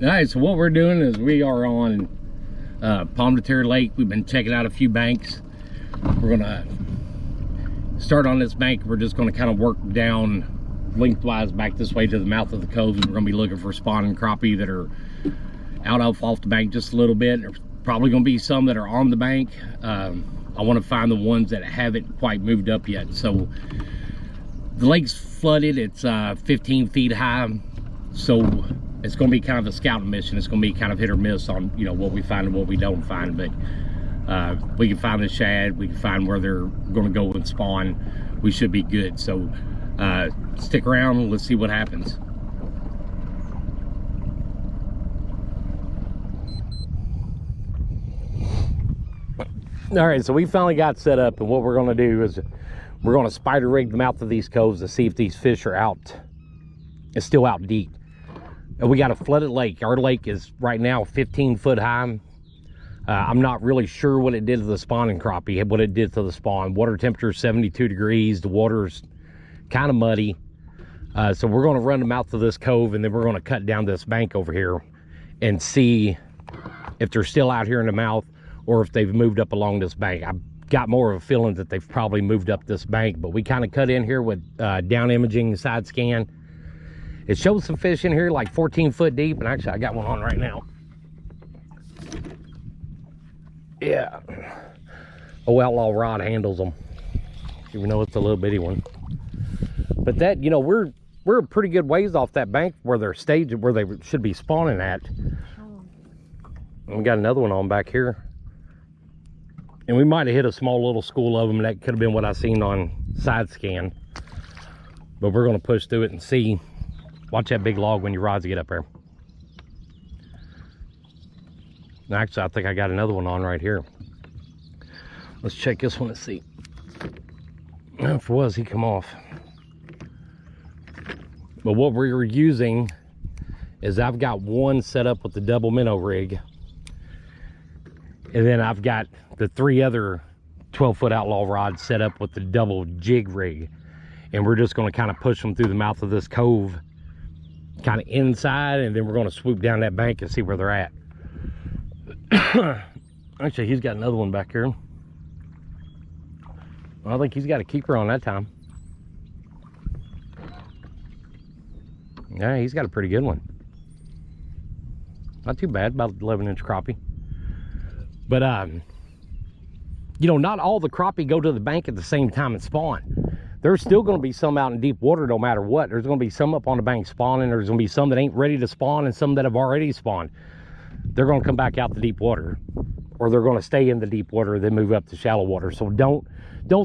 All right, so what we're doing is we are on Pomme de Terre Lake. We've been checking out a few banks. We're gonna start on this bank. We're just gonna kind of work down lengthwise back this way to the mouth of the cove. We're gonna be looking for spawning crappie that are out off the bank just a little bit. There's probably gonna be some that are on the bank. I want to find the ones that haven't quite moved up yet. So the lake's flooded. It's 15 feet high, so it's going to be kind of a scouting mission. It's going to be kind of hit or miss on, you know, what we find and what we don't find. But we can find the shad, we can find where they're going to go and spawn. We should be good. So stick around, let's see what happens. All right, so we finally got set up, and what we're going to do is we're going to spider rig the mouth of these coves to see if these fish are out. It's still out deep. And we got a flooded lake. Our lake is right now 15 foot high. I'm not really sure what it did to the spawning crappie, what it did to the spawn. Water temperature is 72 degrees. The water's kind of muddy. So we're going to run the mouth of this cove, and then we're going to cut down this bank over here and see if they're still out here in the mouth or if they've moved up along this bank. I've got more of a feeling that they've probably moved up this bank, but we kind of cut in here with down imaging side scan. It shows some fish in here like 14 foot deep, and actually I got one on right now. Yeah. Oh, outlaw rod handles them, even though it's a little bitty one. But that, you know, we're a pretty good ways off that bank where they're staged, where they should be spawning at. And we got another one on back here. And we might have hit a small little school of them. That could have been what I seen on side scan. But we're going to push through it and see. Watch that big log when your rods get up there. Actually, I think I got another one on right here. Let's check this one and see. If it was, he come off. But what we're using is I've got one set up with the double minnow rig. And then I've got the 3 other 12-foot outlaw rods set up with the double jig rig. And we're just going to kind of push them through the mouth of this cove, kind of inside, and then we're going to swoop down that bank and see where they're at. Actually, he's got another one back here. Well, I think he's got a keeper on that time. Yeah, he's got a pretty good one. Not too bad, about 11-inch crappie. But you know, not all the crappie go to the bank at the same time and spawn. There's still going to be some out in deep water no matter what. There's going to be some up on the bank spawning. There's going to be some that ain't ready to spawn and some that have already spawned. They're going to come back out the deep water, or they're going to stay in the deep water and then move up to shallow water. So don't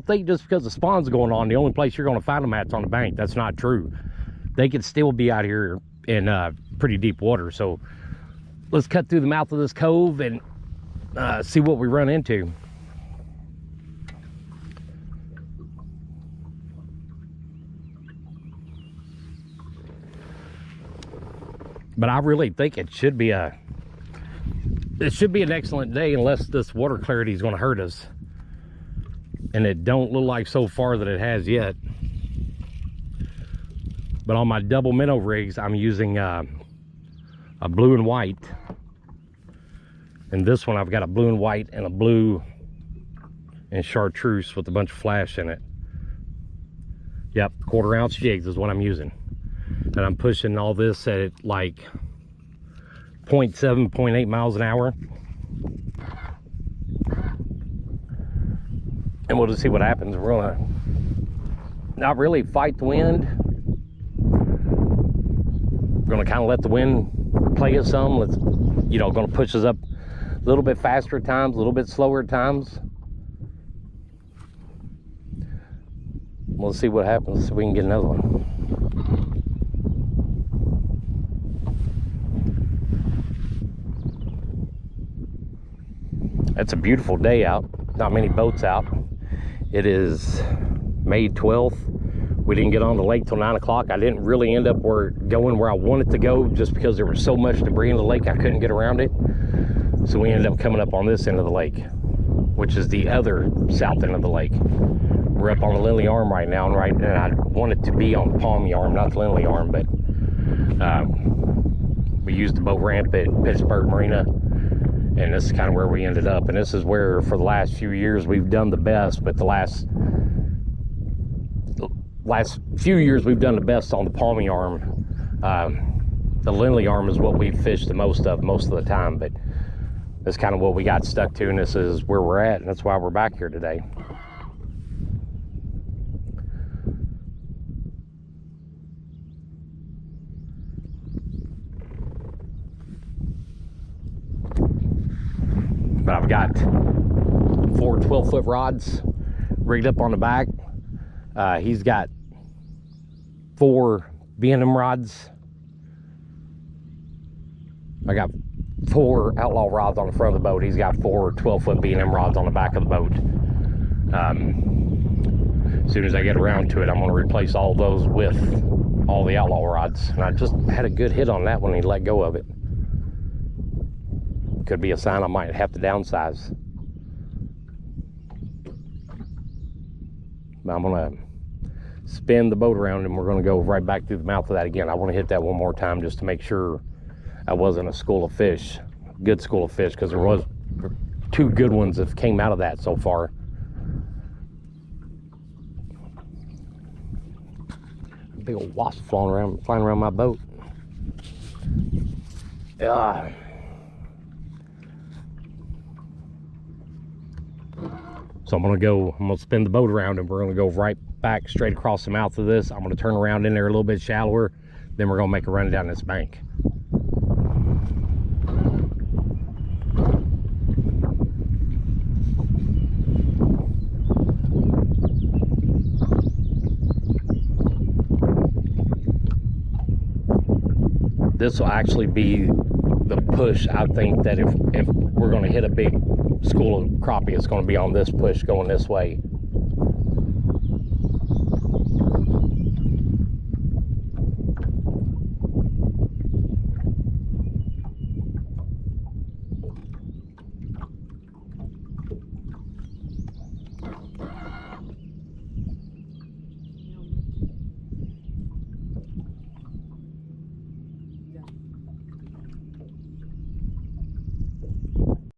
think just because the spawn's going on, the only place you're going to find them at's on the bank. That's not true. They could still be out here in pretty deep water. So let's cut through the mouth of this cove and see what we run into. But I really think it should be an excellent day, unless this water clarity is going to hurt us, and it don't look like so far that it has yet. But on my double minnow rigs, I'm using a blue and white, and this one I've got a blue and white and a blue and chartreuse with a bunch of flash in it. Yep, 1/4 ounce jigs is what I'm using. And I'm pushing all this at like 0.7, 0.8 miles an hour. And we'll just see what happens. We're gonna not really fight the wind. We're gonna kind of let the wind play us some. Let's, you know, gonna push us up a little bit faster at times, a little bit slower at times. We'll see what happens so we can get another one. It's a beautiful day out. Not many boats out. It is May 12th. We didn't get on the lake till 9 o'clock. I didn't really end up going where I wanted to go, just because there was so much debris in the lake I couldn't get around it. So we ended up coming up on this end of the lake, which is the other south end of the lake. We're up on the Lindley Arm right now, and I wanted to be on the Palmy Arm, not the Lindley Arm, but We used the boat ramp at Pittsburgh Marina, and this is kind of where we ended up. And this is where, for the last few years, we've done the best. But the last few years, we've done the best on the palmy arm. The Lindley arm is what we've fished the most of the time. But that's kind of what we got stuck to, and this is where we're at, and that's why we're back here today. But I've got 4 12-foot rods rigged up on the back. He's got 4 B&M rods. I got 4 outlaw rods on the front of the boat. He's got 4 12-foot B&M rods on the back of the boat. As soon as I get around to it, I'm going to replace all those with all the outlaw rods. And I just had a good hit on that when he let go of it. Could be a sign I might have to downsize. But I'm going to spin the boat around, and we're going to go right back through the mouth of that again. I want to hit that one more time just to make sure I wasn't a school of fish, good school of fish, because there was 2 good ones that came out of that so far. Big old wasp flying around my boat. So I'm gonna spin the boat around, and we're gonna go right back straight across the mouth of this. I'm gonna turn around in there a little bit shallower, then we're gonna make a run down this bank. This will actually be the push. I think that if we're going to hit a big school of crappie, it's going to be on this push going this way.